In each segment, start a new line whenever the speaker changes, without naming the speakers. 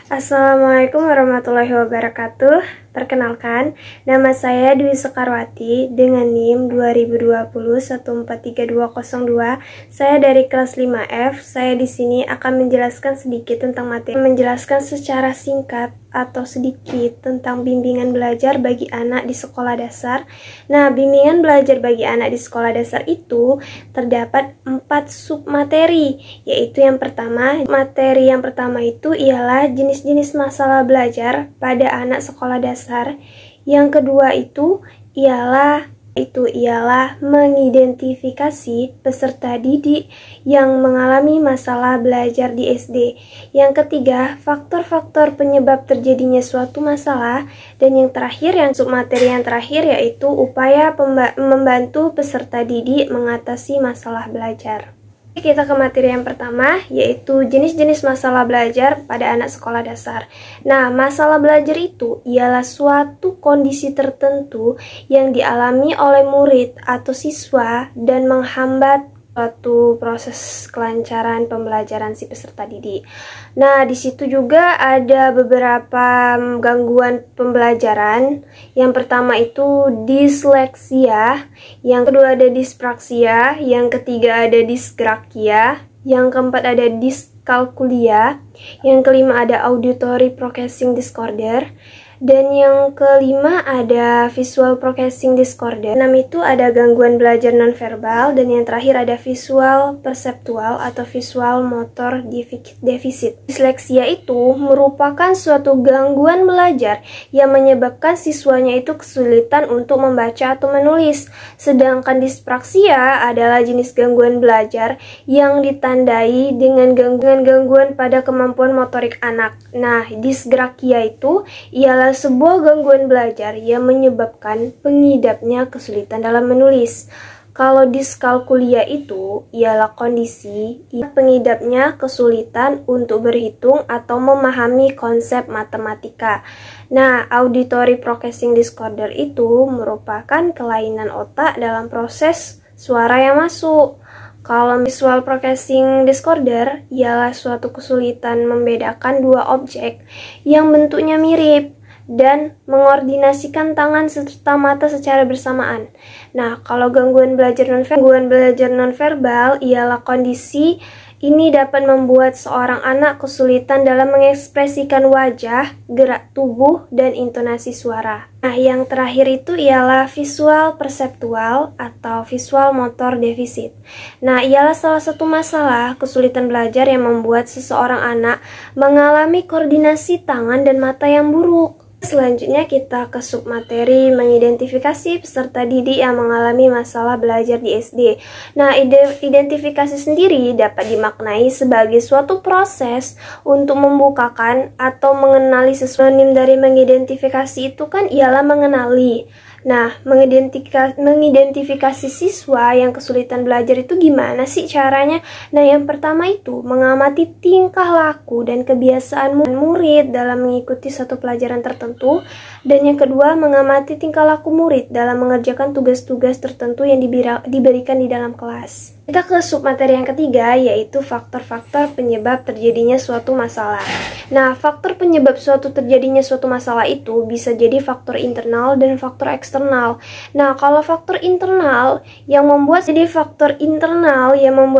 Assalamualaikum warahmatullahi wabarakatuh. Perkenalkan, nama saya Dwi Sekarwati dengan NIM 2020143202. Saya dari kelas 5F. Saya di sini akan menjelaskan sedikit tentang materi, menjelaskan secara singkat atau sedikit tentang bimbingan belajar bagi anak di sekolah dasar. Nah, bimbingan belajar bagi anak di sekolah dasar itu terdapat 4 submateri, yaitu materi yang pertama itu ialah jenis-jenis masalah belajar pada anak sekolah dasar. Yang kedua itu ialah mengidentifikasi peserta didik yang mengalami masalah belajar di SD. Yang ketiga, faktor-faktor penyebab terjadinya suatu masalah. Dan yang terakhir, submateri yang terakhir yaitu upaya membantu peserta didik mengatasi masalah belajar. Kita ke materi yang pertama, yaitu jenis-jenis masalah belajar pada anak sekolah dasar. Nah, masalah belajar itu ialah suatu kondisi tertentu yang dialami oleh murid atau siswa dan menghambat suatu proses kelancaran pembelajaran si peserta didik. Nah, di situ juga ada beberapa gangguan pembelajaran. Yang pertama itu disleksia, yang kedua ada dispraksia, yang ketiga ada disgrakia, yang keempat ada diskalkulia, yang kelima ada auditory processing disorder, dan yang kelima ada visual processing disorder. 6 itu ada gangguan belajar nonverbal, dan yang terakhir ada visual perceptual atau visual motor deficit. Disleksia itu merupakan suatu gangguan belajar yang menyebabkan siswanya itu kesulitan untuk membaca atau menulis. Sedangkan dispraksia adalah jenis gangguan belajar yang ditandai dengan gangguan pada kemampuan motorik anak. Nah, disgrakia itu ialah sebuah gangguan belajar yang menyebabkan pengidapnya kesulitan dalam menulis. Kalau diskalkulia itu ialah kondisi pengidapnya kesulitan untuk berhitung atau memahami konsep matematika. Nah, auditory processing disorder itu merupakan kelainan otak dalam proses suara yang masuk. Kalau visual processing disorder ialah suatu kesulitan membedakan dua objek yang bentuknya mirip dan mengordinasikan tangan serta mata secara bersamaan. Nah, kalau gangguan belajar nonverbal ialah kondisi ini dapat membuat seorang anak kesulitan dalam mengekspresikan wajah, gerak tubuh, dan intonasi suara. Nah, yang terakhir itu ialah visual perceptual atau visual motor deficit. Nah, ialah salah satu masalah kesulitan belajar yang membuat seseorang anak mengalami koordinasi tangan dan mata yang buruk. Selanjutnya kita ke submateri mengidentifikasi peserta didik yang mengalami masalah belajar di SD. Nah, identifikasi sendiri dapat dimaknai sebagai suatu proses untuk membukakan atau mengenali sesuatu. Dari mengidentifikasi itu kan ialah mengenali. Nah, mengidentifikasi siswa yang kesulitan belajar itu gimana sih caranya? Nah, yang pertama itu mengamati tingkah laku dan kebiasaan murid dalam mengikuti satu pelajaran tertentu. Dan yang kedua, mengamati tingkah laku murid dalam mengerjakan tugas-tugas tertentu yang diberikan di dalam kelas. Kita ke submateri yang ketiga, yaitu faktor-faktor penyebab terjadinya suatu masalah. Nah, faktor penyebab terjadinya suatu masalah itu bisa jadi faktor internal dan faktor eksternal. Nah, kalau faktor internal yang membuat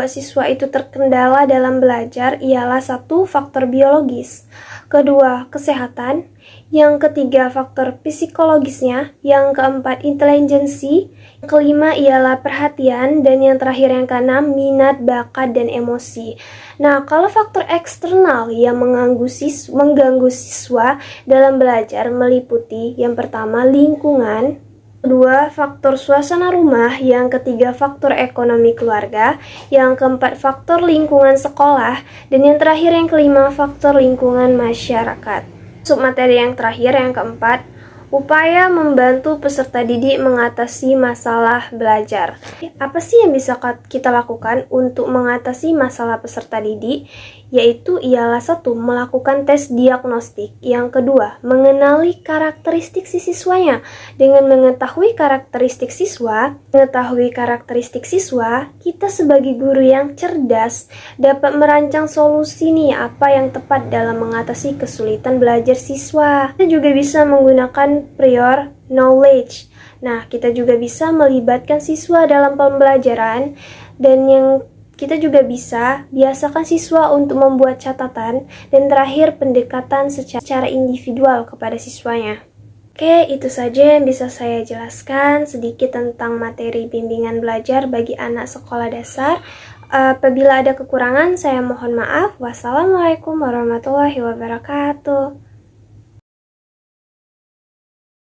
siswa itu terkendala dalam belajar ialah satu, faktor biologis. Kedua, kesehatan. Yang ketiga, faktor psikologisnya. Yang keempat, intelijensi. Yang kelima ialah perhatian. Dan yang terakhir, yang keenam, minat, bakat, dan emosi. Nah, kalau faktor eksternal yang mengganggu siswa dalam belajar meliputi yang pertama, lingkungan. Kedua, faktor suasana rumah. Yang ketiga, faktor ekonomi keluarga. Yang keempat, faktor lingkungan sekolah. Dan yang terakhir, yang kelima, faktor lingkungan masyarakat. Submateri yang terakhir, yang keempat, Upaya membantu peserta didik mengatasi masalah belajar. Apa sih yang bisa kita lakukan untuk mengatasi masalah peserta didik? Yaitu ialah satu, melakukan tes diagnostik. Yang kedua, mengenali karakteristik si siswanya. Dengan mengetahui karakteristik siswa, kita sebagai guru yang cerdas dapat merancang solusi nih apa yang tepat dalam mengatasi kesulitan belajar siswa. Kita juga bisa menggunakan prior knowledge. Nah, kita juga bisa melibatkan siswa dalam pembelajaran, dan kita juga bisa biasakan siswa untuk membuat catatan, dan terakhir pendekatan secara individual kepada siswanya. Oke, itu saja yang bisa saya jelaskan sedikit tentang materi bimbingan belajar bagi anak sekolah dasar. Apabila ada kekurangan, saya mohon maaf. Wassalamualaikum warahmatullahi wabarakatuh.